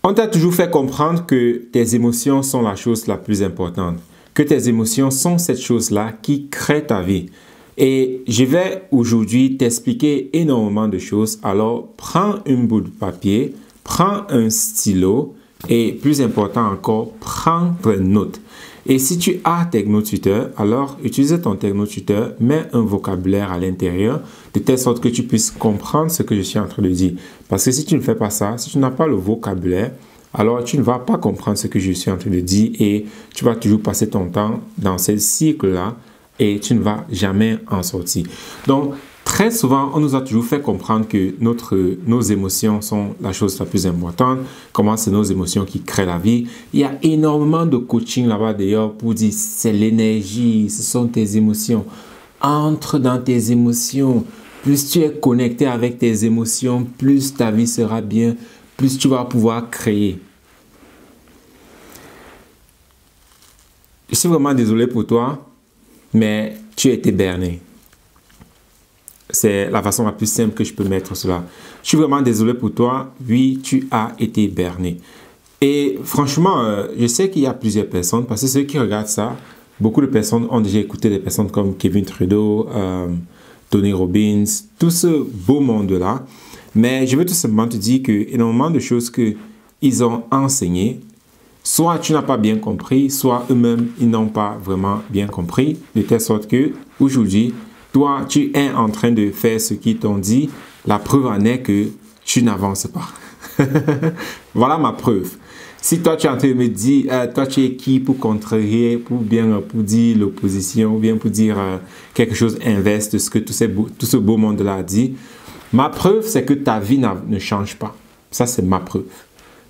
On t'a toujours fait comprendre que tes émotions sont la chose la plus importante, que tes émotions sont cette chose-là qui crée ta vie. Et je vais aujourd'hui t'expliquer énormément de choses. Alors, prends une bout de papier, prends un stylo et, plus important encore, prends des notes. Et si tu as TechnoTutor, alors utilise ton TechnoTutor, mets un vocabulaire à l'intérieur de telle sorte que tu puisses comprendre ce que je suis en train de dire. Parce que si tu ne fais pas ça, si tu n'as pas le vocabulaire, alors tu ne vas pas comprendre ce que je suis en train de dire et tu vas toujours passer ton temps dans ce cycle-là et tu ne vas jamais en sortir. Donc, très souvent, on nous a toujours fait comprendre que nos émotions sont la chose la plus importante. Comment c'est nos émotions qui créent la vie. Il y a énormément de coaching là-bas d'ailleurs pour dire c'est l'énergie, ce sont tes émotions. Entre dans tes émotions. Plus tu es connecté avec tes émotions, plus ta vie sera bien, plus tu vas pouvoir créer. Je suis vraiment désolé pour toi, mais tu as été berné. C'est la façon la plus simple que je peux mettre cela. Je suis vraiment désolé pour toi. Oui, tu as été berné. Et franchement, je sais qu'il y a plusieurs personnes, parce que ceux qui regardent ça, beaucoup de personnes ont déjà écouté des personnes comme Kevin Trudeau, Tony Robbins, tout ce beau monde-là. Mais je veux tout simplement te dire qu'énormément de choses qu'ils ont enseignées, soit tu n'as pas bien compris, soit eux-mêmes, ils n'ont pas vraiment bien compris, de telle sorte que aujourd'hui, toi, tu es en train de faire ce qu'ils t'ont dit. La preuve en est que tu n'avances pas. Voilà ma preuve. Si toi, tu es en train de me dire, toi, tu es qui pour contrarier, pour dire l'opposition, ou bien pour dire quelque chose inverse de ce que tout ce beau monde-là a dit, ma preuve, c'est que ta vie ne change pas. Ça, c'est ma preuve.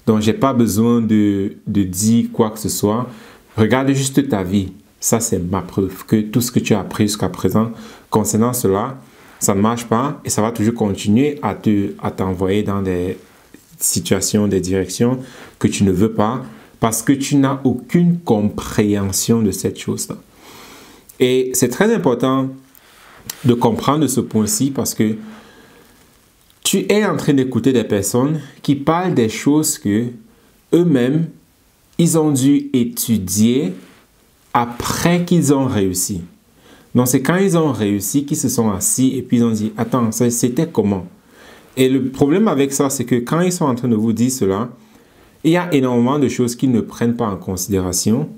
Donc, je n'ai pas besoin de dire quoi que ce soit. Regarde juste ta vie. Ça, c'est ma preuve que tout ce que tu as appris jusqu'à présent concernant cela, ça ne marche pas et ça va toujours continuer à t'envoyer dans des situations, des directions que tu ne veux pas parce que tu n'as aucune compréhension de cette chose-là. Et c'est très important de comprendre ce point-ci parce que tu es en train d'écouter des personnes qui parlent des choses que eux-mêmes, ils ont dû étudier après qu'ils ont réussi. Donc, c'est quand ils ont réussi qu'ils se sont assis et puis ils ont dit, attends, c'était comment? Et le problème avec ça, c'est que quand ils sont en train de vous dire cela, il y a énormément de choses qu'ils ne prennent pas en considération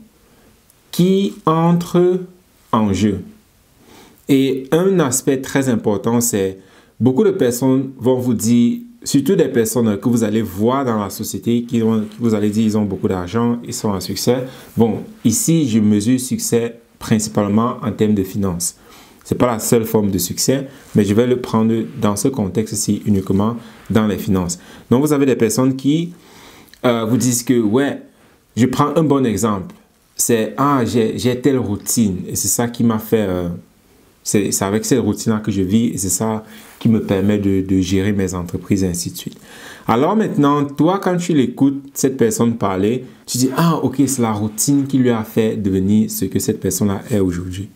qui entrent en jeu. Et un aspect très important, c'est beaucoup de personnes vont vous dire, surtout des personnes que vous allez voir dans la société, qui vous allez dire ils ont beaucoup d'argent, ils sont à succès. Bon, ici, je mesure succès principalement en termes de finances. Ce n'est pas la seule forme de succès, mais je vais le prendre dans ce contexte-ci uniquement dans les finances. Donc, vous avez des personnes qui vous disent que, ouais, je prends un bon exemple. C'est, j'ai telle routine et c'est ça qui m'a fait... c'est avec cette routine-là que je vis et c'est ça qui me permet de gérer mes entreprises et ainsi de suite. Alors maintenant, toi, quand tu l'écoutes, cette personne parler, tu dis, ah, ok, c'est la routine qui lui a fait devenir ce que cette personne-là est aujourd'hui.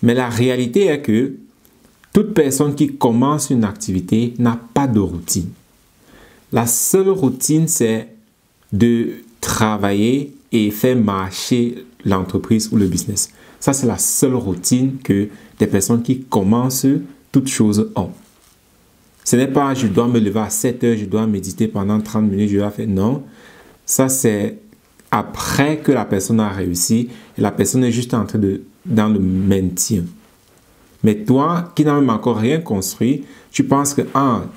Mais la réalité est que toute personne qui commence une activité n'a pas de routine. La seule routine, c'est de travailler et faire marcher l'entreprise ou le business. Ça, c'est la seule routine que des personnes qui commencent toutes choses ont. Ce n'est pas, je dois me lever à 7 heures, je dois méditer pendant 30 minutes, je dois faire... Non, ça, c'est après que la personne a réussi et la personne est juste en train dans le maintien. Mais toi, qui n'as même encore rien construit, tu penses que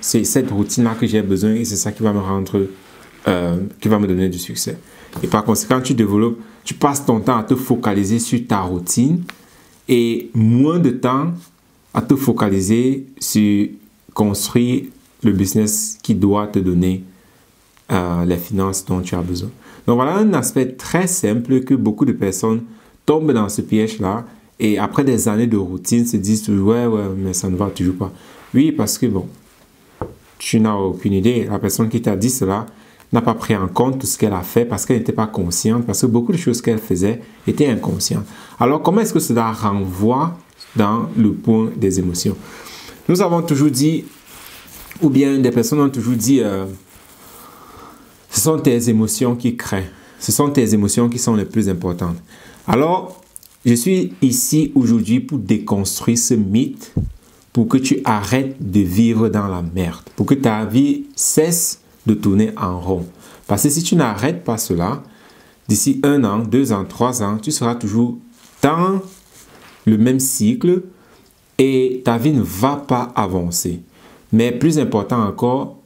c'est cette routine-là que j'ai besoin et c'est ça qui va me rendre, qui va me donner du succès. Et par conséquent, tu passes ton temps à te focaliser sur ta routine et moins de temps à te focaliser sur construire le business qui doit te donner les finances dont tu as besoin. Donc voilà un aspect très simple que beaucoup de personnes tombent dans ce piège-là et après des années de routine se disent ouais, mais ça ne va toujours pas. Oui, parce que bon, tu n'as aucune idée. La personne qui t'a dit cela n'a pas pris en compte tout ce qu'elle a fait parce qu'elle n'était pas consciente, parce que beaucoup de choses qu'elle faisait étaient inconscientes. Alors, comment est-ce que cela renvoie dans le point des émotions? Nous avons toujours dit, ou bien des personnes ont toujours dit, Ce sont tes émotions qui créent. Ce sont tes émotions qui sont les plus importantes. Alors, je suis ici aujourd'hui pour déconstruire ce mythe, pour que tu arrêtes de vivre dans la merde, pour que ta vie cesse de tourner en rond. Parce que si tu n'arrêtes pas cela, d'ici 1 an, 2 ans, 3 ans, tu seras toujours dans le même cycle et ta vie ne va pas avancer. Mais plus important encore,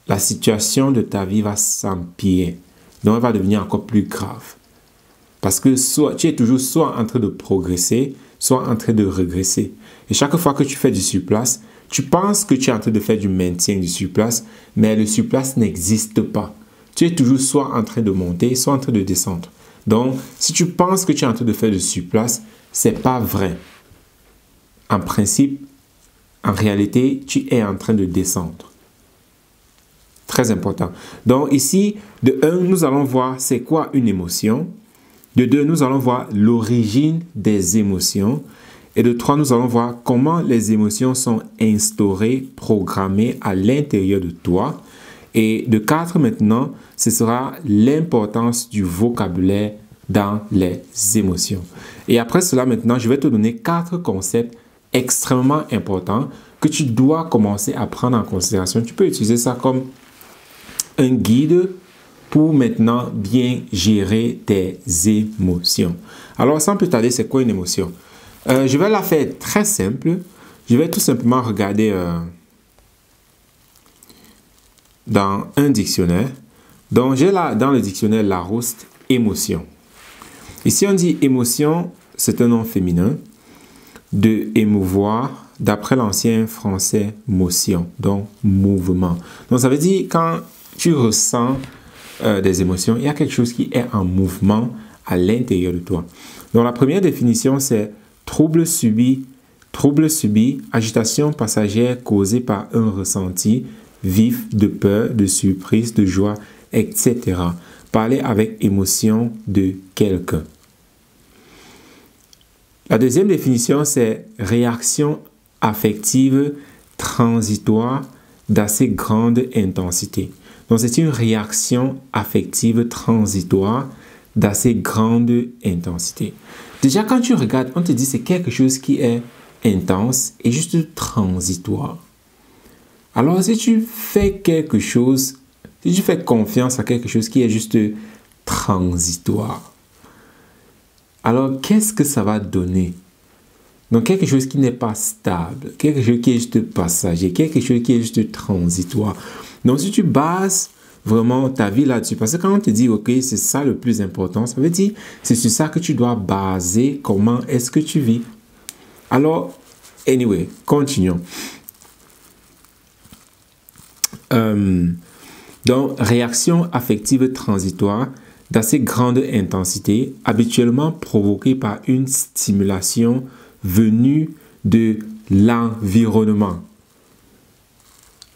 la situation de ta vie va s'empirer. Donc, elle va devenir encore plus grave. Parce que tu es toujours soit en train de progresser, soit en train de régresser. Et chaque fois que tu fais du surplace, tu penses que tu es en train de faire du maintien du surplace, mais le surplace n'existe pas. Tu es toujours soit en train de monter, soit en train de descendre. Donc, si tu penses que tu es en train de faire du surplace, ce n'est pas vrai. En principe, en réalité, tu es en train de descendre. Très important. Donc ici, de 1, nous allons voir c'est quoi une émotion. De 2, nous allons voir l'origine des émotions. Et de 3, nous allons voir comment les émotions sont instaurées, programmées à l'intérieur de toi. Et de 4 maintenant, ce sera l'importance du vocabulaire dans les émotions. Et après cela maintenant, je vais te donner 4 concepts extrêmement importants que tu dois commencer à prendre en considération. Tu peux utiliser ça comme un guide pour maintenant bien gérer tes émotions. Alors, sans plus tarder, c'est quoi une émotion? Je vais la faire très simple. Je vais tout simplement regarder dans un dictionnaire. Donc, j'ai là dans le dictionnaire Larousse, émotion. Ici, on dit émotion, c'est un nom féminin. De émouvoir, d'après l'ancien français, motion, donc mouvement. Donc, ça veut dire quand tu ressens des émotions, il y a quelque chose qui est en mouvement à l'intérieur de toi. Donc, la première définition, c'est trouble subi, agitation passagère causée par un ressenti vif de peur, de surprise, de joie, etc. Parler avec émotion de quelqu'un. La deuxième définition, c'est réaction affective transitoire d'assez grande intensité. Donc, c'est une réaction affective transitoire d'assez grande intensité. Déjà, quand tu regardes, on te dit que c'est quelque chose qui est intense et juste transitoire. Alors, si tu fais quelque chose, si tu fais confiance à quelque chose qui est juste transitoire, alors qu'est-ce que ça va donner? Donc, quelque chose qui n'est pas stable, quelque chose qui est juste passager, quelque chose qui est juste transitoire. Donc, si tu bases vraiment ta vie là-dessus, parce que quand on te dit, OK, c'est ça le plus important, ça veut dire, c'est sur ça que tu dois baser comment est-ce que tu vis. Alors, anyway, continuons. Donc, réaction affective transitoire d'assez grande intensité, habituellement provoquée par une stimulation venue de l'environnement.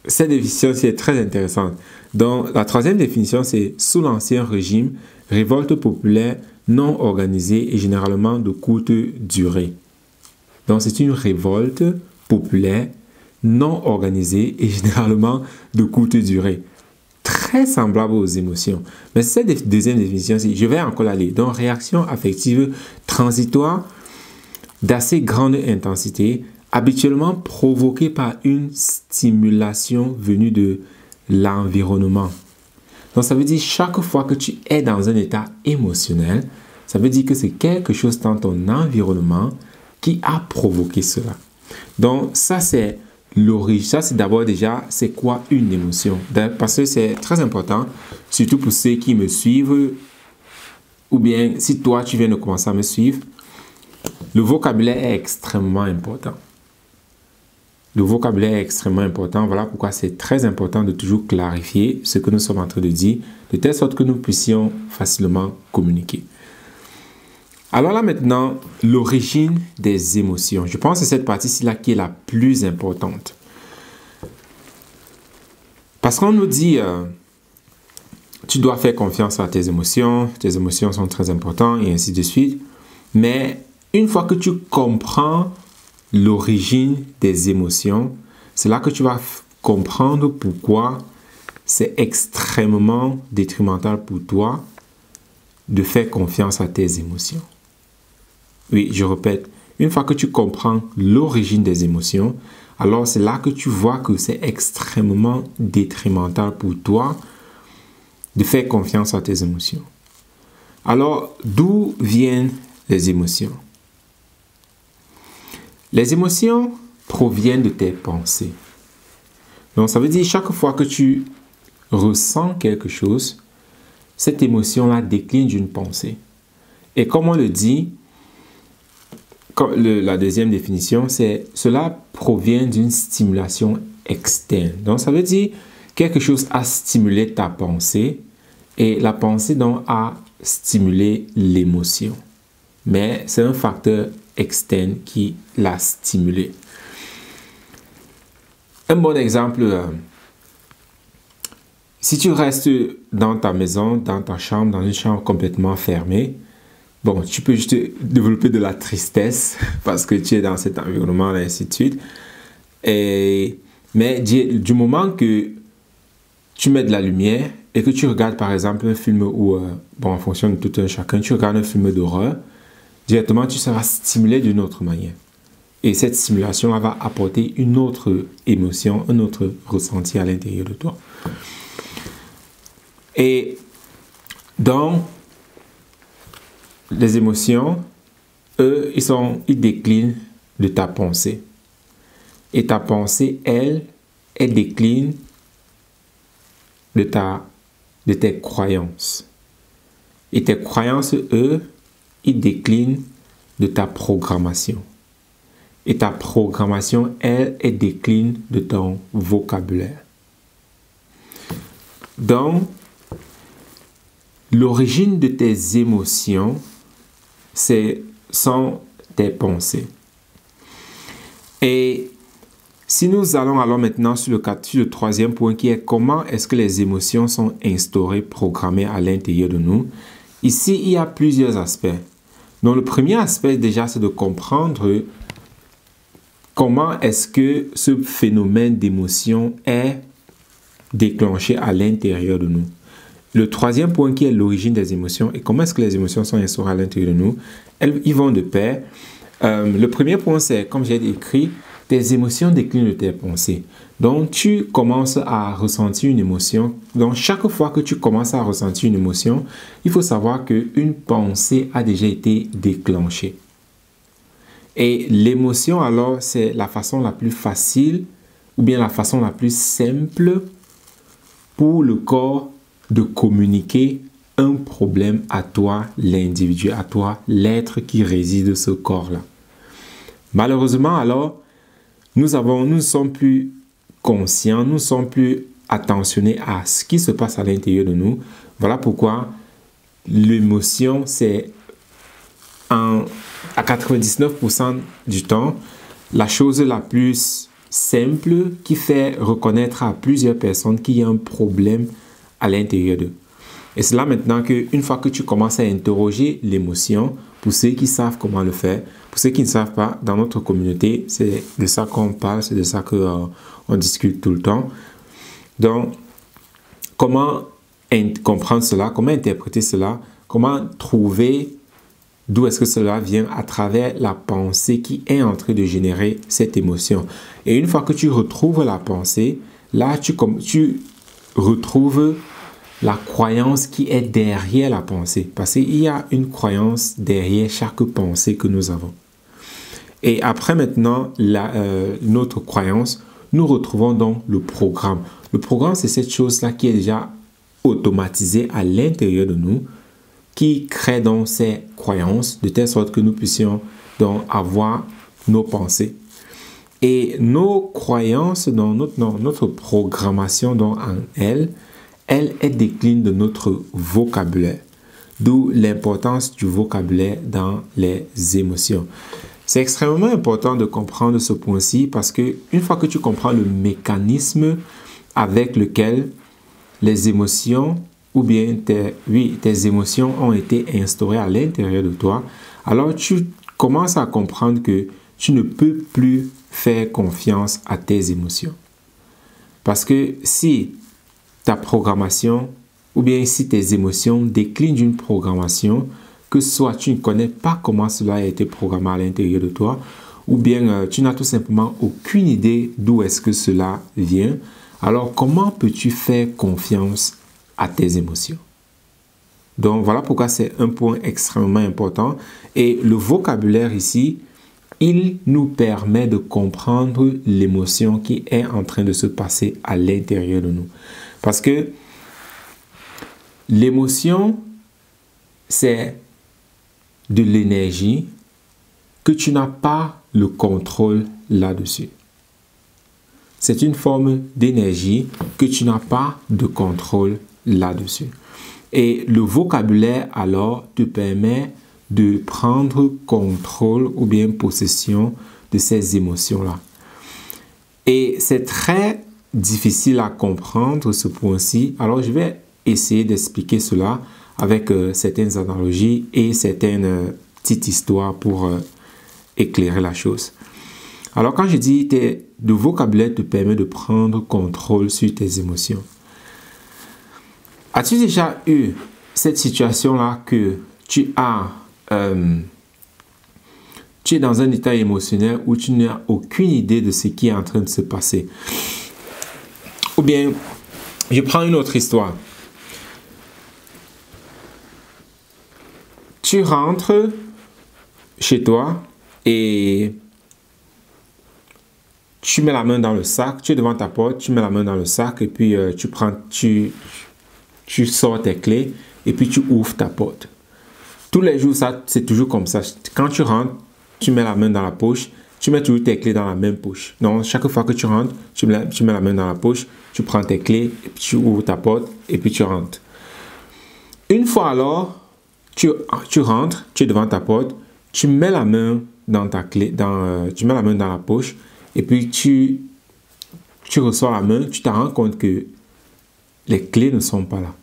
Cette définition est très intéressante. Donc, la troisième définition, c'est sous l'Ancien Régime, révolte populaire non organisée et généralement de courte durée. Donc, c'est une révolte populaire non organisée et généralement de courte durée. Très semblable aux émotions. Mais cette deuxième définition, je vais encore aller. Donc, réaction affective transitoire d'assez grande intensité, habituellement provoquée par une stimulation venue de l'environnement. Donc, ça veut dire chaque fois que tu es dans un état émotionnel, ça veut dire que c'est quelque chose dans ton environnement qui a provoqué cela. Donc, ça, c'est l'origine. Ça, c'est d'abord déjà, c'est quoi une émotion? Parce que c'est très important, surtout pour ceux qui me suivent, ou bien si toi, tu viens de commencer à me suivre, le vocabulaire est extrêmement important. Le vocabulaire est extrêmement important. Voilà pourquoi c'est très important de toujours clarifier ce que nous sommes en train de dire, de telle sorte que nous puissions facilement communiquer. Alors là maintenant, l'origine des émotions. Je pense que c'est cette partie-ci-là qui est la plus importante. Parce qu'on nous dit, tu dois faire confiance à tes émotions sont très importantes et ainsi de suite. Mais une fois que tu comprends l'origine des émotions, c'est là que tu vas comprendre pourquoi c'est extrêmement détrimental pour toi de faire confiance à tes émotions. Oui, je répète, une fois que tu comprends l'origine des émotions, alors c'est là que tu vois que c'est extrêmement détrimental pour toi de faire confiance à tes émotions. Alors, d'où viennent les émotions? Les émotions proviennent de tes pensées. Donc, ça veut dire chaque fois que tu ressens quelque chose, cette émotion-là décline d'une pensée. Et comme on le dit, la deuxième définition, c'est cela provient d'une stimulation externe. Donc, ça veut dire quelque chose a stimulé ta pensée et la pensée donc a stimulé l'émotion. Mais c'est un facteur externe qui l'a stimulé. Un bon exemple, si tu restes dans ta maison, dans ta chambre, dans une chambre complètement fermée, bon, tu peux juste développer de la tristesse parce que tu es dans cet environnement et ainsi de suite. Mais du moment que tu mets de la lumière et que tu regardes par exemple un film où, bon, en fonction de tout un chacun, tu regardes un film d'horreur, directement tu seras stimulé d'une autre manière. Et cette stimulation va apporter une autre émotion, un autre ressenti à l'intérieur de toi. Et donc, les émotions, eux, ils déclinent de ta pensée. Et ta pensée, elle décline de tes croyances. Et tes croyances, eux, ils déclinent de ta programmation. Et ta programmation, elle décline de ton vocabulaire. Donc, l'origine de tes émotions, sont tes pensées. Et si nous allons alors maintenant sur le troisième point qui est comment est-ce que les émotions sont instaurées, programmées à l'intérieur de nous. Ici, il y a plusieurs aspects. Donc, le premier aspect déjà, c'est de comprendre comment est-ce que ce phénomène d'émotion est déclenché à l'intérieur de nous. Le troisième point qui est l'origine des émotions et comment est-ce que les émotions sont instaurées à l'intérieur de nous, ils vont de pair. Le premier point, c'est, comme j'ai écrit, tes émotions déclinent de tes pensées. Donc, tu commences à ressentir une émotion. Donc, chaque fois que tu commences à ressentir une émotion, il faut savoir qu'une pensée a déjà été déclenchée. Et l'émotion, alors, c'est la façon la plus facile ou bien la façon la plus simple pour le corps de communiquer un problème à toi, l'individu, à toi, l'être qui réside ce corps-là. Malheureusement, alors, nous ne sommes plus conscients, nous ne sommes plus attentionnés à ce qui se passe à l'intérieur de nous. Voilà pourquoi l'émotion, c'est à 99% du temps, la chose la plus simple qui fait reconnaître à plusieurs personnes qu'il y a un problème à l'intérieur d'eux. Et c'est là maintenant qu'une fois que tu commences à interroger l'émotion, pour ceux qui savent comment le faire, pour ceux qui ne savent pas, dans notre communauté, c'est de ça qu'on parle, c'est de ça qu'on discute tout le temps. Donc, comment comprendre cela, comment interpréter cela, comment trouver d'où est-ce que cela vient à travers la pensée qui est en train de générer cette émotion. Et une fois que tu retrouves la pensée, là, tu retrouves la croyance qui est derrière la pensée. Parce qu'il y a une croyance derrière chaque pensée que nous avons. Et après maintenant, notre croyance, nous retrouvons donc le programme. Le programme, c'est cette chose-là qui est déjà automatisée à l'intérieur de nous, qui crée donc ces croyances de telle sorte que nous puissions donc avoir nos pensées. Et nos croyances, dans notre programmation donc en elle décline de notre vocabulaire. D'où l'importance du vocabulaire dans les émotions. C'est extrêmement important de comprendre ce point-ci parce que une fois que tu comprends le mécanisme avec lequel les émotions ou bien tes émotions ont été instaurées à l'intérieur de toi, alors tu commences à comprendre que tu ne peux plus faire confiance à tes émotions. Parce que si ta programmation, ou bien si tes émotions déclinent d'une programmation, que soit tu ne connais pas comment cela a été programmé à l'intérieur de toi, ou bien tu n'as tout simplement aucune idée d'où est-ce que cela vient, alors comment peux-tu faire confiance à tes émotions? Donc voilà pourquoi c'est un point extrêmement important. Et le vocabulaire ici, il nous permet de comprendre l'émotion qui est en train de se passer à l'intérieur de nous. Parce que l'émotion, c'est de l'énergie que tu n'as pas le contrôle là-dessus. C'est une forme d'énergie que tu n'as pas de contrôle là-dessus. Et le vocabulaire, alors, te permet de prendre contrôle ou bien possession de ces émotions-là. Et c'est très difficile à comprendre ce point-ci. Alors, je vais essayer d'expliquer cela avec certaines analogies et certaines petites histoires pour éclairer la chose. Alors, quand je dis le vocabulaire te permet de prendre contrôle sur tes émotions. As-tu déjà eu cette situation-là que tu es dans un état émotionnel où tu n'as aucune idée de ce qui est en train de se passer? Ou bien, je prends une autre histoire. Tu rentres chez toi et tu mets la main dans le sac, tu es devant ta porte, tu mets la main dans le sac et puis tu sors tes clés et puis tu ouvres ta porte. Tous les jours, c'est toujours comme ça. Quand tu rentres, tu mets la main dans la poche, tu mets toujours tes clés dans la même poche. Donc, chaque fois que tu rentres, tu mets la main dans la poche, tu prends tes clés, et puis tu ouvres ta porte et puis tu rentres. Une fois alors, tu rentres, tu es devant ta porte, tu mets la main dans ta clé, tu mets la main dans la poche et puis tu ressors la main, tu te rends compte que les clés ne sont pas là.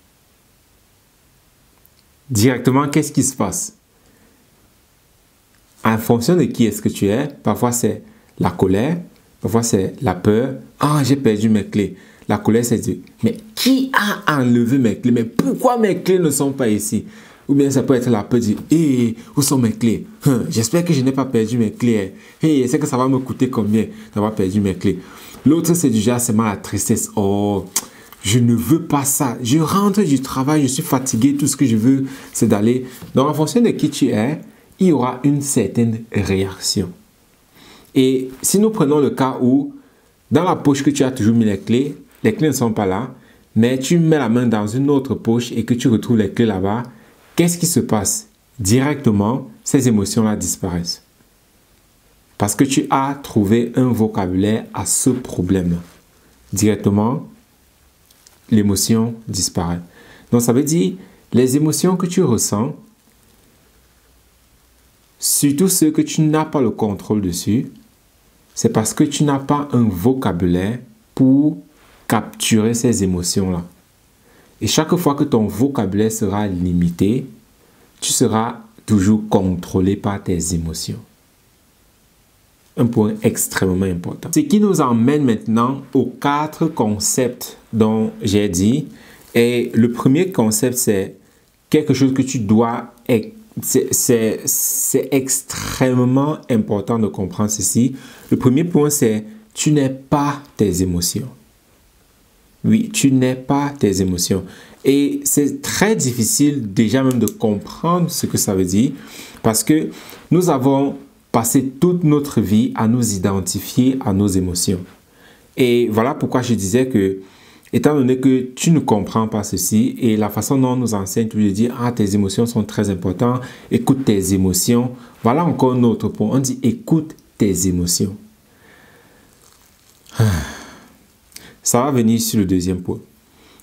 Directement, qu'est-ce qui se passe? En fonction de qui est-ce que tu es, parfois c'est la colère, parfois c'est la peur. Ah, j'ai perdu mes clés. La colère, c'est dire, mais qui a enlevé mes clés? Mais pourquoi mes clés ne sont pas ici? Ou bien ça peut être la peur de dire, hé, où sont mes clés? J'espère que je n'ai pas perdu mes clés. Hé, c'est que ça va me coûter combien d'avoir perdu mes clés? L'autre, c'est déjà seulement la tristesse. Oh, je ne veux pas ça. Je rentre du travail, je suis fatigué. Tout ce que je veux, c'est d'aller. Donc, en fonction de qui tu es, il y aura une certaine réaction. Et si nous prenons le cas où, dans la poche que tu as toujours mis les clés ne sont pas là, mais tu mets la main dans une autre poche et que tu retrouves les clés là-bas, qu'est-ce qui se passe? Directement, ces émotions-là disparaissent. Parce que tu as trouvé un vocabulaire à ce problème. Directement, l'émotion disparaît. Donc, ça veut dire, les émotions que tu ressens, surtout ceux que tu n'as pas le contrôle dessus, c'est parce que tu n'as pas un vocabulaire pour capturer ces émotions-là. Et chaque fois que ton vocabulaire sera limité, tu seras toujours contrôlé par tes émotions. Un point extrêmement important. Ce qui nous emmène maintenant aux 4 concepts dont j'ai dit. Et le premier concept, c'est quelque chose que tu dois... C'est extrêmement important de comprendre ceci. Le premier point, c'est tu n'es pas tes émotions. Oui, tu n'es pas tes émotions. Et c'est très difficile déjà même de comprendre ce que ça veut dire parce que nous avons passé toute notre vie à nous identifier à nos émotions. Et voilà pourquoi je disais que, étant donné que tu ne comprends pas ceci et la façon dont on nous enseigne toujours de dire « Ah, tes émotions sont très importantes, écoute tes émotions », voilà encore un autre point. On dit « Écoute tes émotions ». Ça va venir sur le deuxième point.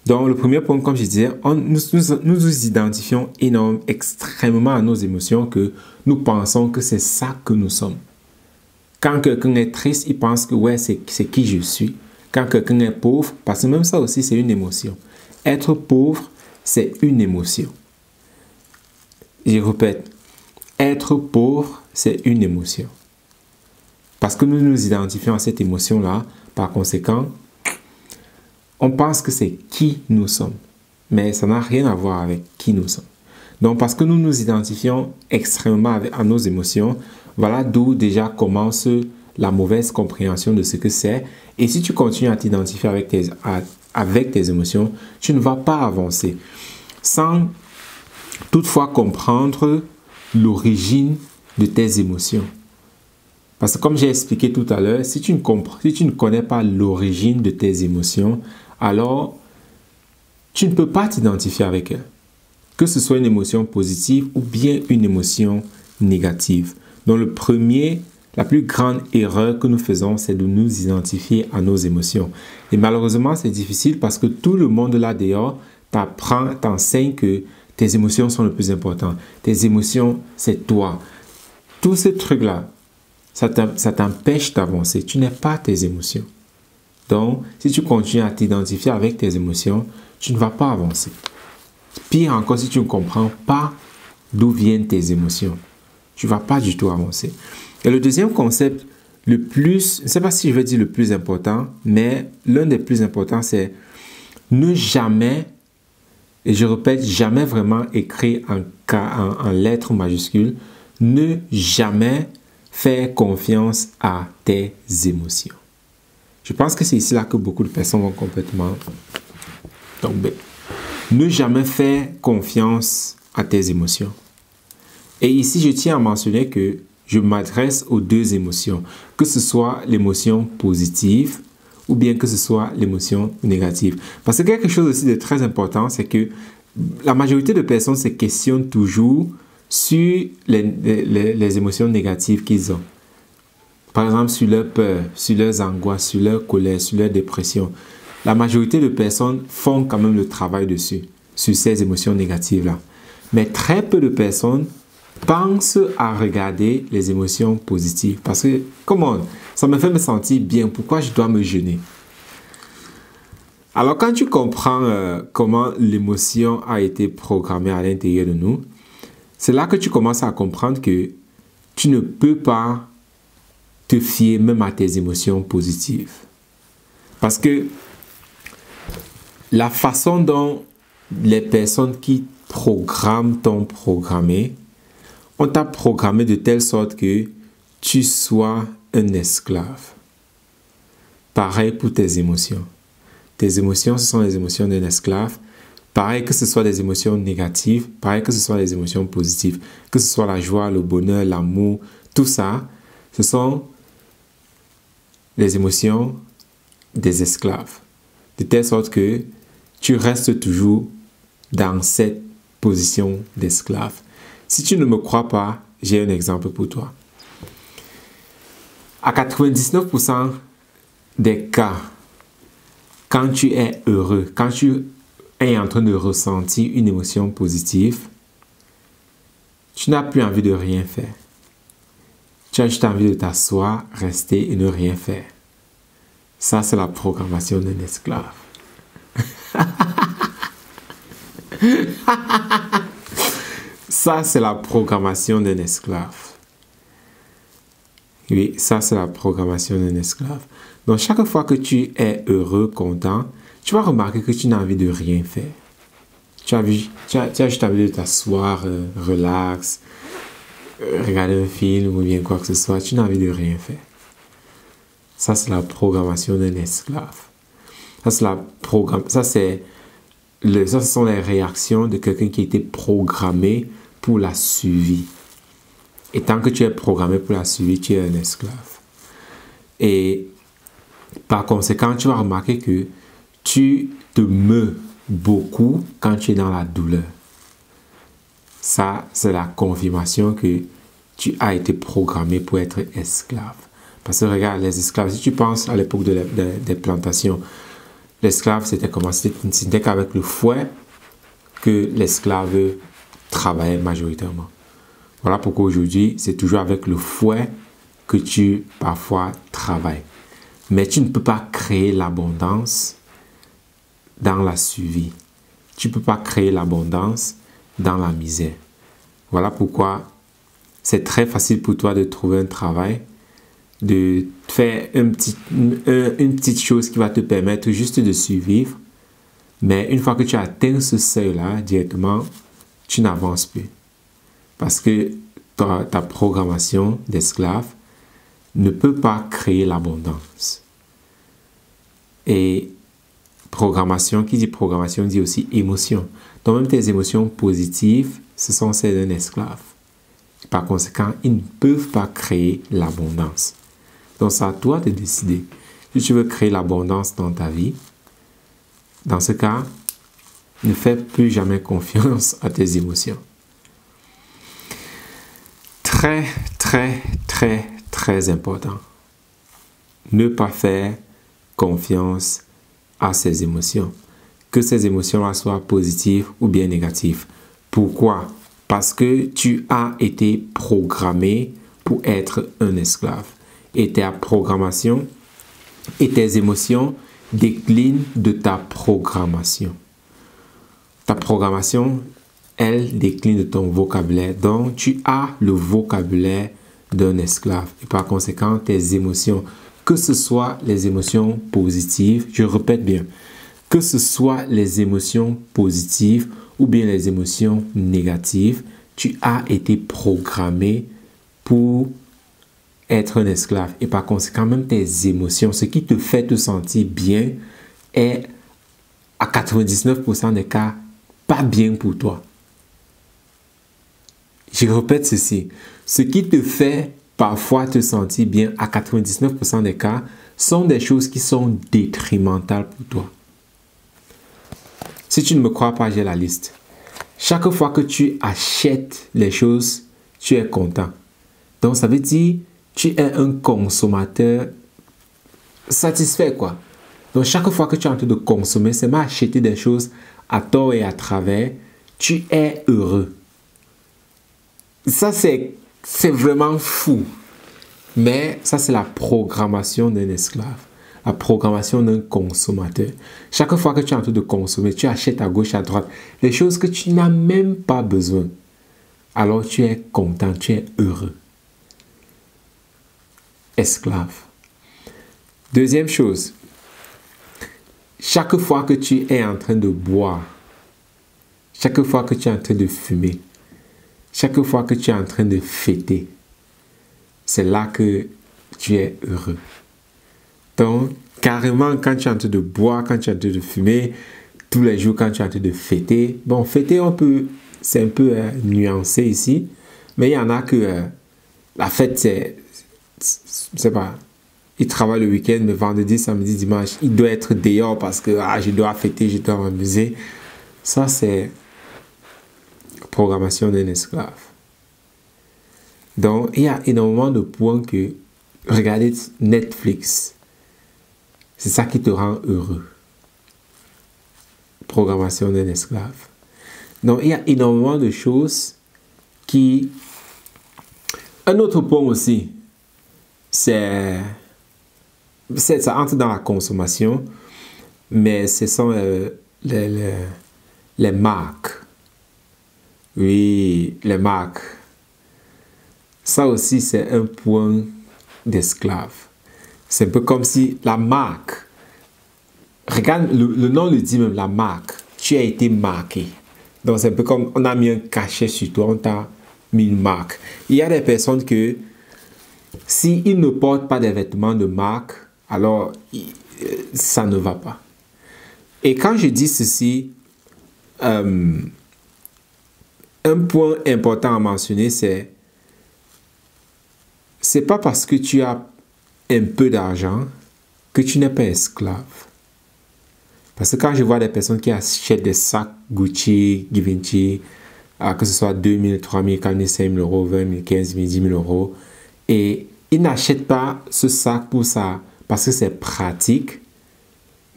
Donc, le premier point, comme je disais, nous identifions extrêmement à nos émotions que nous pensons que c'est ça que nous sommes. Quand quelqu'un est triste, il pense que ouais, c'est qui je suis. Quand quelqu'un est pauvre, parce que même ça aussi, c'est une émotion. Être pauvre, c'est une émotion. Je répète, être pauvre, c'est une émotion. Parce que nous nous identifions à cette émotion-là, par conséquent, on pense que c'est qui nous sommes. Mais ça n'a rien à voir avec qui nous sommes. Donc, parce que nous nous identifions extrêmement à nos émotions, voilà d'où déjà commence la mauvaise compréhension de ce que c'est. Et si tu continues à t'identifier avec tes émotions, tu ne vas pas avancer. Sans toutefois comprendre l'origine de tes émotions. Parce que comme j'ai expliqué tout à l'heure, si tu ne connais pas l'origine de tes émotions, alors tu ne peux pas t'identifier avec elles. Que ce soit une émotion positive ou bien une émotion négative. Donc la plus grande erreur que nous faisons, c'est de nous identifier à nos émotions. Et malheureusement, c'est difficile parce que tout le monde là dehors t'enseigne que tes émotions sont le plus important. Tes émotions, c'est toi. Tous ces trucs-là, ça t'empêche d'avancer. Tu n'es pas tes émotions. Donc, si tu continues à t'identifier avec tes émotions, tu ne vas pas avancer. Pire encore, si tu ne comprends pas d'où viennent tes émotions, tu ne vas pas du tout avancer. Et le deuxième concept, je ne sais pas si je veux dire le plus important, mais l'un des plus importants, c'est ne jamais, et je répète, jamais vraiment écrit en lettres majuscules, ne jamais faire confiance à tes émotions. Je pense que c'est ici là que beaucoup de personnes vont complètement tomber. Ne jamais faire confiance à tes émotions. Et ici, je tiens à mentionner que je m'adresse aux deux émotions, que ce soit l'émotion positive ou bien que ce soit l'émotion négative. Parce que quelque chose aussi de très important, c'est que la majorité de personnes se questionnent toujours sur les émotions négatives qu'ils ont. Par exemple, sur leur peur, sur leurs angoisses, sur leur colère, sur leur dépression. La majorité de personnes font quand même le travail dessus, sur ces émotions négatives-là. Mais très peu de personnes pensent à regarder les émotions positives. Parce que, ça me fait me sentir bien. Pourquoi je dois me gêner? Alors, quand tu comprends comment l'émotion a été programmée à l'intérieur de nous, c'est là que tu commences à comprendre que tu ne peux pas te fier même à tes émotions positives. Parce que la façon dont les personnes qui programment t'ont programmé, on t'a programmé de telle sorte que tu sois un esclave. Pareil pour tes émotions. Tes émotions, ce sont les émotions d'un esclave. Pareil que ce soit des émotions négatives, pareil que ce soit des émotions positives. Que ce soit la joie, le bonheur, l'amour, tout ça, ce sont les émotions des esclaves. De telle sorte que tu restes toujours dans cette position d'esclave. Si tu ne me crois pas, j'ai un exemple pour toi. À 99% des cas, quand tu es heureux, quand tu es en train de ressentir une émotion positive, tu n'as plus envie de rien faire. Tu as juste envie de t'asseoir, rester et ne rien faire. Ça, c'est la programmation d'un esclave. Ça, c'est la programmation d'un esclave. Oui, ça, c'est la programmation d'un esclave. Donc, chaque fois que tu es heureux, content, tu vas remarquer que tu n'as envie de rien faire. Tu as juste envie de t'asseoir, relax, regarder un film ou bien quoi que ce soit. Tu n'as envie de rien faire. Ça, c'est la programmation d'un esclave. Ça, ce sont les réactions de quelqu'un qui a été programmé pour la survie. Et tant que tu es programmé pour la survie, tu es un esclave. Et par conséquent, tu vas remarquer que tu te meus beaucoup quand tu es dans la douleur. Ça, c'est la confirmation que tu as été programmé pour être esclave. Parce que regarde, les esclaves, si tu penses à l'époque des plantations, l'esclave, c'était comment? C'était qu'avec le fouet que l'esclave travaillait majoritairement. Voilà pourquoi aujourd'hui, c'est toujours avec le fouet que tu, parfois, travailles. Mais tu ne peux pas créer l'abondance dans la survie. Tu ne peux pas créer l'abondance dans la misère. Voilà pourquoi c'est très facile pour toi de trouver un travail de faire une petite chose qui va te permettre juste de survivre. Mais une fois que tu atteins ce seuil-là, directement, tu n'avances plus. Parce que ta programmation d'esclave ne peut pas créer l'abondance. Et programmation, qui dit programmation, dit aussi émotion. Donc même tes émotions positives, ce sont celles d'un esclave. Par conséquent, ils ne peuvent pas créer l'abondance. Donc c'est à toi de décider. Si tu veux créer l'abondance dans ta vie, dans ce cas, ne fais plus jamais confiance à tes émotions. Très, très, très, très important. Ne pas faire confiance à ses émotions. Que ces émotions-là soient positives ou bien négatives. Pourquoi? Parce que tu as été programmé pour être un esclave. Et ta programmation et tes émotions déclinent de ta programmation. Ta programmation, elle décline de ton vocabulaire. Donc, tu as le vocabulaire d'un esclave. Et par conséquent, tes émotions, que ce soit les émotions positives, je répète bien, que ce soit les émotions positives ou bien les émotions négatives, tu as été programmé pour être un esclave. Et par conséquent, même tes émotions, ce qui te fait te sentir bien, est à 99% des cas pas bien pour toi. Je répète ceci. Ce qui te fait parfois te sentir bien à 99% des cas sont des choses qui sont détrimentales pour toi. Si tu ne me crois pas, j'ai la liste. Chaque fois que tu achètes les choses, tu es content. Donc ça veut dire tu es un consommateur satisfait, quoi. Donc chaque fois que tu es en train de consommer, c'est même acheter des choses à tort et à travers, tu es heureux. Ça, c'est vraiment fou. Mais ça, c'est la programmation d'un esclave. La programmation d'un consommateur. Chaque fois que tu es en train de consommer, tu achètes à gauche, à droite, les choses que tu n'as même pas besoin. Alors tu es content, tu es heureux. Esclave. Deuxième chose. Chaque fois que tu es en train de boire, chaque fois que tu es en train de fumer, chaque fois que tu es en train de fêter, c'est là que tu es heureux. Donc, carrément, quand tu es en train de boire, quand tu es en train de fumer, tous les jours, quand tu es en train de fêter, bon, fêter, c'est un peu nuancé ici, mais il y en a que la fête, c'est pas, il travaille le week-end, mais vendredi, samedi, dimanche, il doit être dehors parce que je dois fêter, je dois m'amuser. Ça, c'est programmation d'un esclave. Donc, il y a énormément de points que regarder Netflix, c'est ça qui te rend heureux. Programmation d'un esclave. Donc, il y a énormément de choses qui... Un autre point aussi, ça entre dans la consommation, mais ce sont les marques. Oui, les marques. Ça aussi, c'est un point d'esclave. C'est un peu comme si la marque, regarde, le nom le dit même, la marque, tu as été marqué. Donc, c'est un peu comme on a mis un cachet sur toi, on t'a mis une marque. Il y a des personnes que, s'ils ne portent pas des vêtements de marque, alors ça ne va pas. Et quand je dis ceci, un point important à mentionner, c'est pas parce que tu as un peu d'argent que tu n'es pas esclave. Parce que quand je vois des personnes qui achètent des sacs Gucci, Givenchy, que ce soit 2 000, 3 000, 4 000, 5 000 euros, 20 000, 15 000, 10 000 euros, et ils n'achètent pas ce sac pour ça parce que c'est pratique,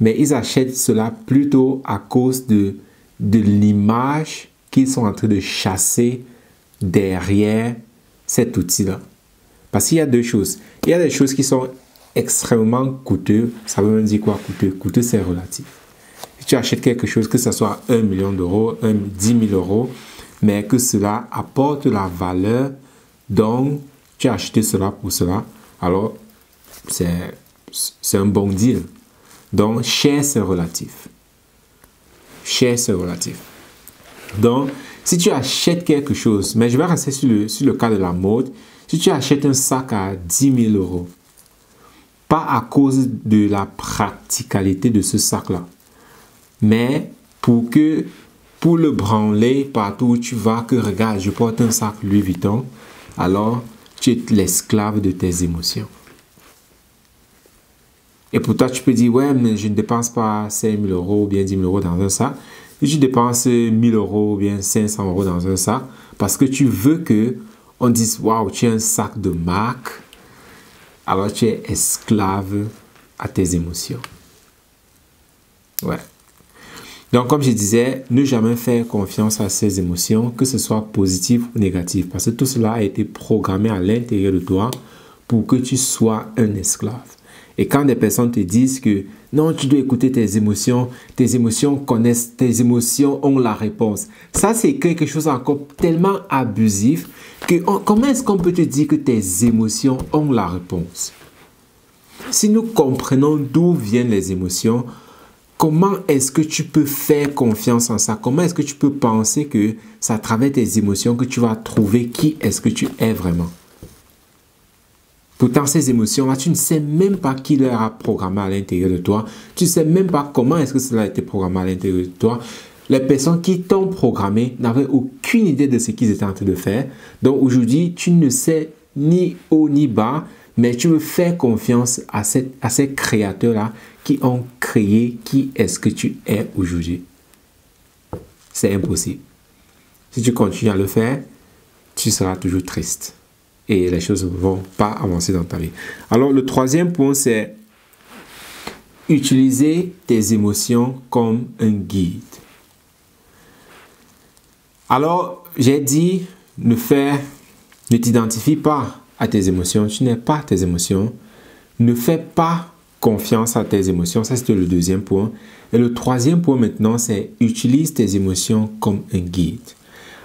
mais ils achètent cela plutôt à cause de l'image qu'ils sont en train de chasser derrière cet outil-là. Parce qu'il y a deux choses. Il y a des choses qui sont extrêmement coûteuses. Ça veut même dire quoi, coûteux? Coûteux, c'est relatif. Si tu achètes quelque chose, que ce soit 1 million d'euros, 10 000 euros, mais que cela apporte la valeur, donc tu as acheté cela pour cela, alors c'est un bon deal. Donc, cher, c'est relatif. Cher, c'est relatif. Donc, si tu achètes quelque chose, mais je vais rester sur le cas de la mode, si tu achètes un sac à 10 000 euros, pas à cause de la practicalité de ce sac-là, mais pour le branler partout où tu vas, que regarde, je porte un sac Louis Vuitton, alors tu es l'esclave de tes émotions. Et pour toi, tu peux dire, ouais, mais je ne dépense pas 5 000 euros ou bien 10 000 euros dans un sac. Et tu dépenses 1 000 euros ou bien 500 euros dans un sac parce que tu veux que on dise, waouh, tu as un sac de marque. Alors tu es esclave à tes émotions. Ouais. Donc, comme je disais, ne jamais faire confiance à ses émotions, que ce soit positif ou négatif, parce que tout cela a été programmé à l'intérieur de toi pour que tu sois un esclave. Et quand des personnes te disent que non, tu dois écouter tes émotions connaissent, tes émotions ont la réponse. Ça, c'est quelque chose encore tellement abusif que comment est-ce qu'on peut te dire que tes émotions ont la réponse? Si nous comprenons d'où viennent les émotions, comment est-ce que tu peux faire confiance en ça? Comment est-ce que tu peux penser que c'est à travers tes émotions que tu vas trouver qui est-ce que tu es vraiment? Pourtant, ces émotions-là, tu ne sais même pas qui les a programmées à l'intérieur de toi. Tu ne sais même pas comment est-ce que cela a été programmé à l'intérieur de toi. Les personnes qui t'ont programmé n'avaient aucune idée de ce qu'ils étaient en train de faire. Donc aujourd'hui, tu ne sais ni haut ni bas, mais tu veux faire confiance à ces créateurs-là qui ont créé qui est-ce que tu es aujourd'hui. C'est impossible. Si tu continues à le faire, tu seras toujours triste. Et les choses ne vont pas avancer dans ta vie. Alors, le troisième point, c'est utiliser tes émotions comme un guide. Alors, j'ai dit, ne t'identifie pas à tes émotions. Tu n'es pas tes émotions. Ne fais pas confiance à tes émotions. Ça, c'était le deuxième point. Et le troisième point maintenant, c'est utilise tes émotions comme un guide.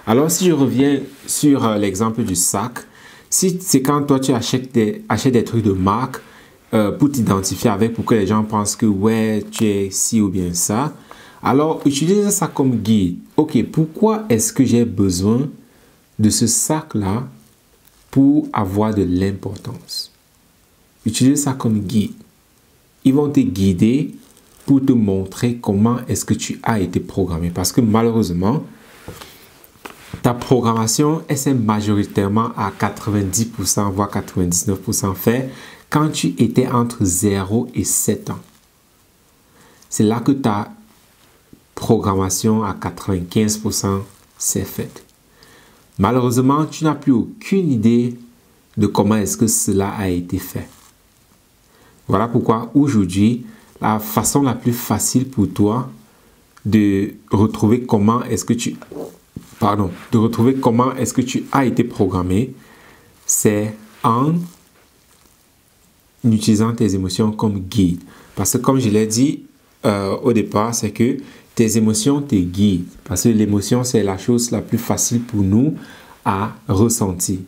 Alors, si je reviens sur l'exemple du sac, si c'est quand toi tu achètes des trucs de marque pour t'identifier avec, pour que les gens pensent que ouais, tu es ci ou bien ça, alors utilise ça comme guide. Ok, pourquoi est-ce que j'ai besoin de ce sac-là pour avoir de l'importance? Utilise ça comme guide. Ils vont te guider pour te montrer comment est-ce que tu as été programmé. Parce que malheureusement, ta programmation, elle s'est majoritairement à 90%, voire 99% fait quand tu étais entre 0 et 7 ans. C'est là que ta programmation à 95% s'est faite. Malheureusement, tu n'as plus aucune idée de comment est-ce que cela a été fait. Voilà pourquoi aujourd'hui, la façon la plus facile pour toi de retrouver comment est-ce que tu as été programmé, c'est en utilisant tes émotions comme guide. Parce que comme je l'ai dit au départ, c'est que tes émotions te guident. Parce que l'émotion, c'est la chose la plus facile pour nous à ressentir.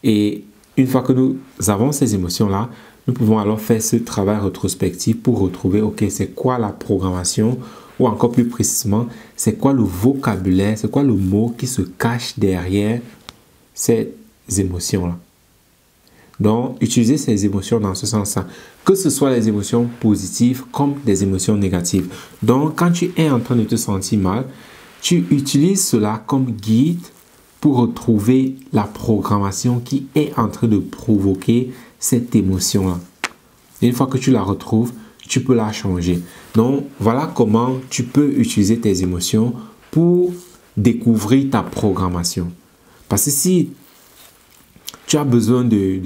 Et une fois que nous avons ces émotions-là, nous pouvons alors faire ce travail rétrospectif pour retrouver, ok, c'est quoi la programmation, ou encore plus précisément, c'est quoi le vocabulaire, c'est quoi le mot qui se cache derrière ces émotions-là. Donc, utilisez ces émotions dans ce sens-là, que ce soit les émotions positives comme des émotions négatives. Donc, quand tu es en train de te sentir mal, tu utilises cela comme guide pour retrouver la programmation qui est en train de provoquer cette émotion-là. Et une fois que tu la retrouves, tu peux la changer. Donc, voilà comment tu peux utiliser tes émotions pour découvrir ta programmation. Parce que si tu as besoin de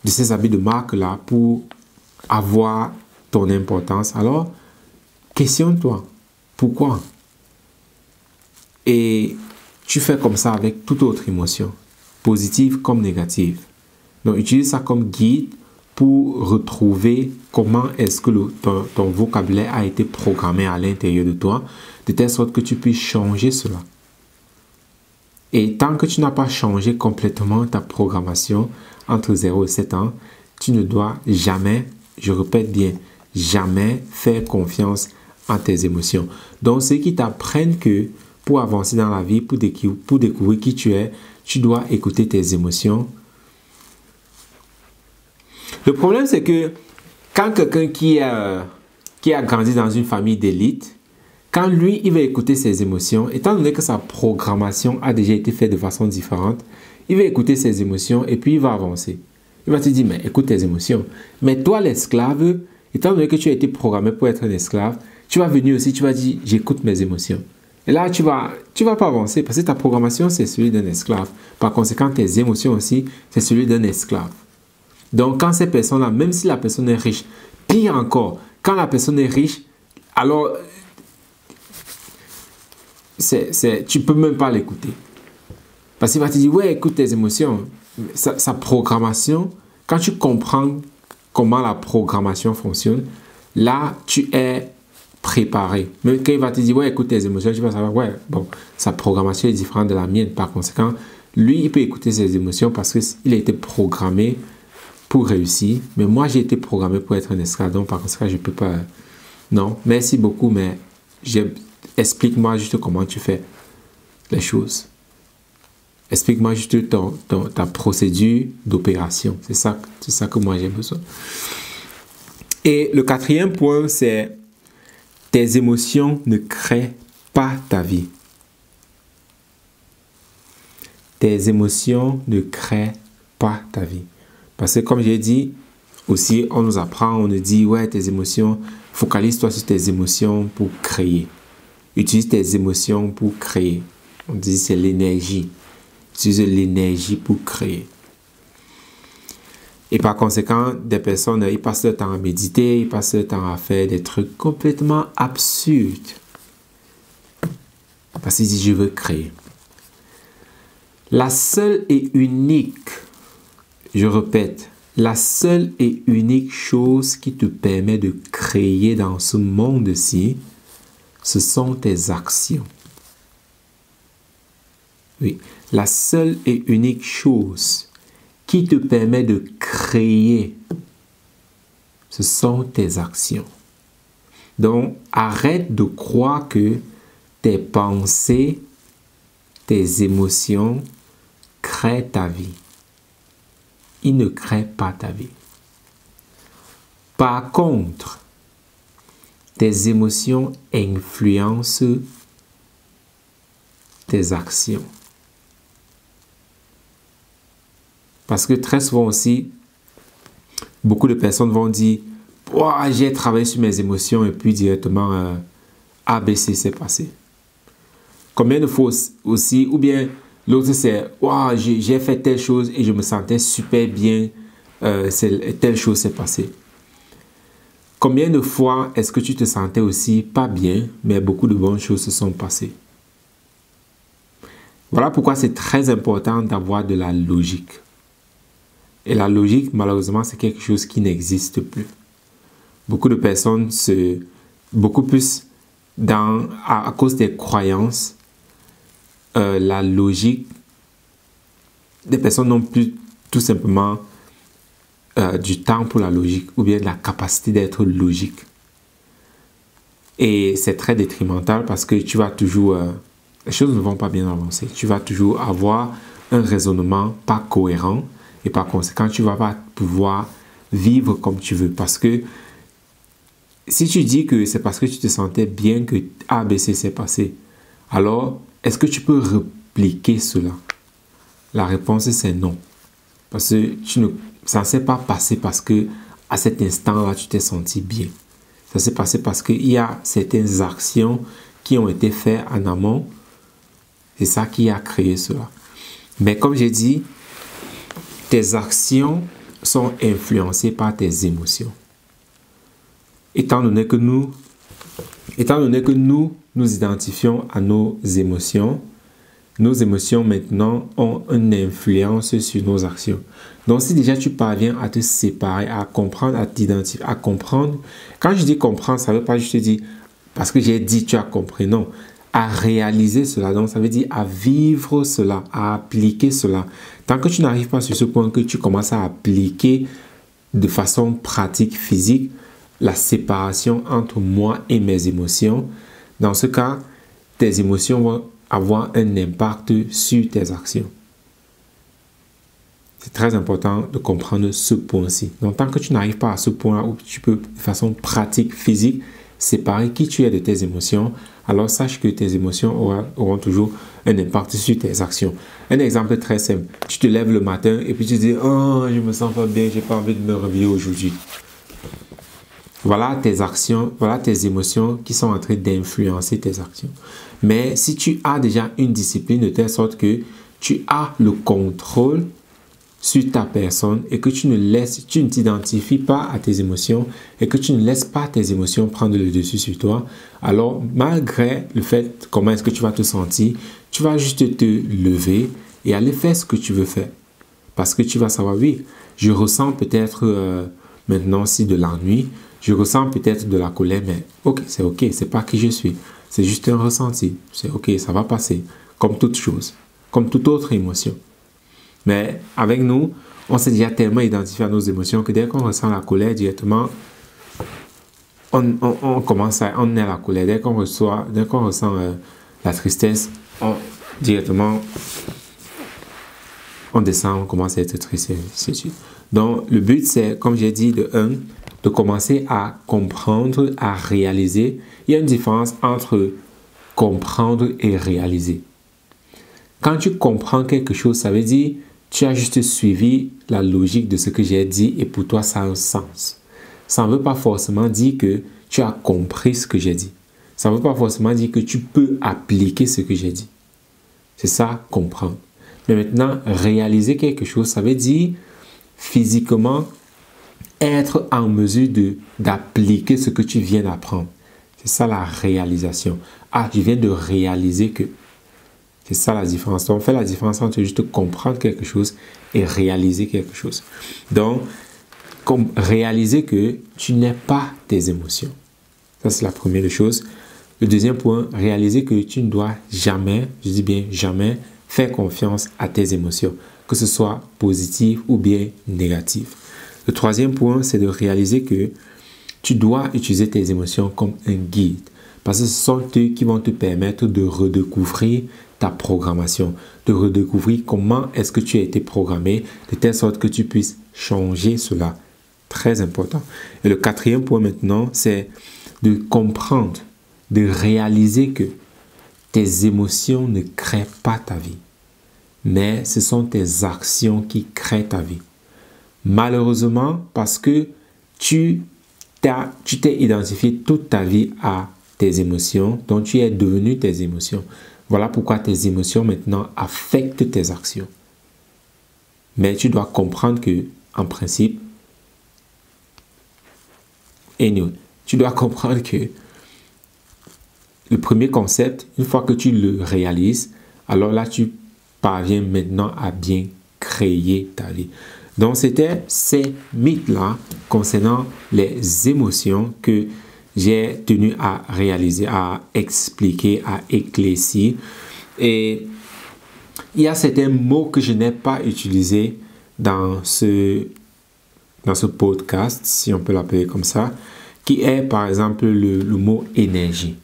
ces habits de marque-là pour avoir ton importance, alors questionne-toi. Pourquoi? Et tu fais comme ça avec toute autre émotion, positive comme négative. Donc, utilise ça comme guide pour retrouver comment est-ce que ton vocabulaire a été programmé à l'intérieur de toi, de telle sorte que tu puisses changer cela. Et tant que tu n'as pas changé complètement ta programmation entre 0 et 7 ans, tu ne dois jamais, je répète bien, jamais faire confiance en tes émotions. Donc, ceux qui t'apprennent que pour avancer dans la vie, pour découvrir qui tu es, tu dois écouter tes émotions. Le problème, c'est que quand quelqu'un qui a grandi dans une famille d'élite, quand lui, il va écouter ses émotions, étant donné que sa programmation a déjà été faite de façon différente, il va écouter ses émotions et puis il va avancer. Il va te dire, mais écoute tes émotions. Mais toi, l'esclave, étant donné que tu as été programmé pour être un esclave, tu vas venir aussi, tu vas dire, j'écoute mes émotions. Et là, tu vas pas avancer parce que ta programmation, c'est celui d'un esclave. Par conséquent, tes émotions aussi, c'est celui d'un esclave. Donc, quand ces personnes-là, même si la personne est riche, pire encore, quand la personne est riche, alors, tu peux même pas l'écouter. Parce qu'il va te dire, ouais, écoute tes émotions. Sa programmation, quand tu comprends comment la programmation fonctionne, là, tu es préparé. Mais quand il va te dire, ouais, écoute tes émotions, tu vas savoir, ouais, bon, sa programmation est différente de la mienne. Par conséquent, lui, il peut écouter ses émotions parce qu'il a été programmé pour réussir. Mais moi, j'ai été programmé pour être un esclave. Donc, par conséquent, je ne peux pas... Non, merci beaucoup, mais explique-moi juste comment tu fais les choses. Explique-moi juste ta procédure d'opération. C'est ça que moi j'ai besoin. Et le quatrième point, c'est tes émotions ne créent pas ta vie. Tes émotions ne créent pas ta vie. Parce que comme j'ai dit, aussi on nous apprend, on nous dit, ouais, tes émotions, focalise-toi sur tes émotions pour créer. Utilise tes émotions pour créer. On dit c'est l'énergie. Utilise l'énergie pour créer. Et par conséquent, des personnes, ils passent leur temps à méditer, ils passent leur temps à faire des trucs complètement absurdes. Parce qu'ils disent, je veux créer. La seule et unique, je répète, la seule et unique chose qui te permet de créer dans ce monde-ci, ce sont tes actions. Oui, la seule et unique chose qui te permet de créer, ce sont tes actions. Donc, arrête de croire que tes pensées, tes émotions créent ta vie. Ils ne créent pas ta vie. Par contre, tes émotions influencent tes actions. Parce que très souvent aussi, beaucoup de personnes vont dire oh, « j'ai travaillé sur mes émotions et puis directement ABC s'est passé. » Combien de fois aussi, ou bien l'autre c'est oh, « j'ai fait telle chose et je me sentais super bien, telle chose s'est passée. » Combien de fois est-ce que tu te sentais aussi pas bien, mais beaucoup de bonnes choses se sont passées? Voilà pourquoi c'est très important d'avoir de la logique. Et la logique, malheureusement, c'est quelque chose qui n'existe plus. Beaucoup de personnes, beaucoup plus à cause des croyances, la logique, des personnes n'ont plus tout simplement du temps pour la logique ou bien la capacité d'être logique. Et c'est très détrimental parce que tu vas toujours... les choses ne vont pas bien avancer. Tu vas toujours avoir un raisonnement pas cohérent et par conséquent, tu ne vas pas pouvoir vivre comme tu veux. Parce que si tu dis que c'est parce que tu te sentais bien que ABC s'est passé, alors est-ce que tu peux répliquer cela? La réponse c'est non. Parce que ça ne s'est pas passé parce que à cet instant-là, tu t'es senti bien. Ça s'est passé parce qu'il y a certaines actions qui ont été faites en amont. C'est ça qui a créé cela. Mais comme j'ai dit, tes actions sont influencées par tes émotions. Étant donné que nous nous identifions à nos émotions maintenant ont une influence sur nos actions. Donc si déjà tu parviens à te séparer, à comprendre, à t'identifier, à comprendre, quand je dis comprendre, ça ne veut pas juste dire parce que j'ai dit tu as compris, non. À réaliser cela, donc ça veut dire à vivre cela, à appliquer cela. Tant que tu n'arrives pas sur ce point que tu commences à appliquer de façon pratique, physique, la séparation entre moi et mes émotions, dans ce cas, tes émotions vont avoir un impact sur tes actions. C'est très important de comprendre ce point-ci. Donc, tant que tu n'arrives pas à ce point où tu peux, de façon pratique, physique, séparer qui tu es de tes émotions, alors sache que tes émotions auront toujours un impact sur tes actions. Un exemple très simple. Tu te lèves le matin et puis tu te dis « Oh, je me sens pas bien, j'ai pas envie de me réveiller aujourd'hui. » Voilà tes actions, voilà tes émotions qui sont en train d'influencer tes actions. Mais si tu as déjà une discipline de telle sorte que tu as le contrôle sur ta personne et que tu ne t'identifies pas à tes émotions et que tu ne laisses pas tes émotions prendre le dessus sur toi, alors malgré le fait comment est-ce que tu vas te sentir, tu vas juste te lever et aller faire ce que tu veux faire. Parce que tu vas savoir, oui, je ressens peut-être maintenant aussi de l'ennui, je ressens peut-être de la colère, mais ok, c'est pas qui je suis. C'est juste un ressenti. C'est ok, ça va passer. Comme toute chose, comme toute autre émotion. Mais avec nous, on s'est déjà tellement identifié à nos émotions que dès qu'on ressent la colère directement, on est à la colère. Dès qu'on ressent la tristesse, directement, on descend, on commence à être triste. Donc, le but, c'est, comme j'ai dit, de commencer à comprendre, à réaliser. Il y a une différence entre comprendre et réaliser. Quand tu comprends quelque chose, ça veut dire tu as juste suivi la logique de ce que j'ai dit et pour toi, ça a un sens. Ça ne veut pas forcément dire que tu as compris ce que j'ai dit. Ça ne veut pas forcément dire que tu peux appliquer ce que j'ai dit. C'est ça, comprendre. Mais maintenant, réaliser quelque chose, ça veut dire physiquement être en mesure d'appliquer ce que tu viens d'apprendre. C'est ça la réalisation. Ah, tu viens de réaliser que... C'est ça la différence. Donc, on fait la différence entre juste comprendre quelque chose et réaliser quelque chose. Donc, réaliser que tu n'es pas tes émotions. Ça, c'est la première chose. Le deuxième point, réaliser que tu ne dois jamais, je dis bien jamais, faire confiance à tes émotions, que ce soit positif ou bien négatif. Le troisième point, c'est de réaliser que tu dois utiliser tes émotions comme un guide. Parce que ce sont eux qui vont te permettre de redécouvrir ta programmation, de redécouvrir comment est-ce que tu as été programmé, de telle sorte que tu puisses changer cela. Très important. Et le quatrième point maintenant, c'est de comprendre, de réaliser que tes émotions ne créent pas ta vie, mais ce sont tes actions qui créent ta vie. Malheureusement, parce que tu t'es identifié toute ta vie à tes émotions, donc tu es devenu tes émotions. Voilà pourquoi tes émotions maintenant affectent tes actions. Mais tu dois comprendre que, en principe, tu dois comprendre que le premier concept, une fois que tu le réalises, alors là, tu parviens maintenant à bien créer ta vie. Donc, c'était ces mythes-là concernant les émotions que j'ai tenu à réaliser, à expliquer, à éclaircir. Et il y a certains mots que je n'ai pas utilisés dans ce podcast, si on peut l'appeler comme ça, qui est par exemple le mot énergie.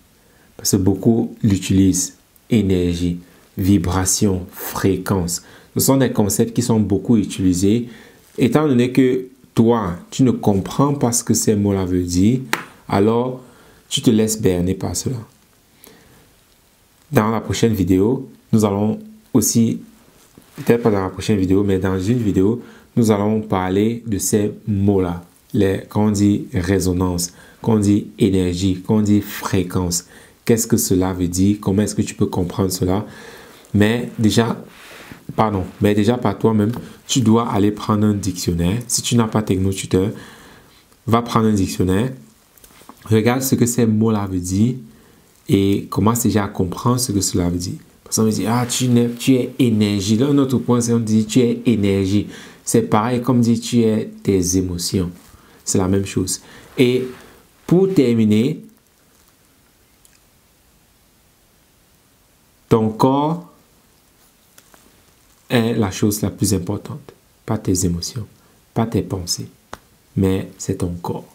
Parce que beaucoup l'utilisent. Énergie, vibration, fréquence. Ce sont des concepts qui sont beaucoup utilisés. Étant donné que toi, tu ne comprends pas ce que ces mots-là veulent dire, alors tu te laisses berner par cela. Dans la prochaine vidéo, nous allons aussi, peut-être pas dans la prochaine vidéo, mais dans une vidéo, nous allons parler de ces mots-là. Quand on dit résonance, quand on dit énergie, quand on dit fréquence, qu'est-ce que cela veut dire? Comment est-ce que tu peux comprendre cela? Mais déjà par toi-même, tu dois aller prendre un dictionnaire. Si tu n'as pas TechnoTuteur, va prendre un dictionnaire. Regarde ce que ces mots-là veulent dire et commence déjà à comprendre ce que cela veut dire. Parce qu'on me dit, tu es énergie. Là, un autre point, c'est on dit, tu es énergie. C'est pareil comme dire, tu es tes émotions. C'est la même chose. Et pour terminer, ton corps est la chose la plus importante. Pas tes émotions, pas tes pensées. mais c'est ton corps.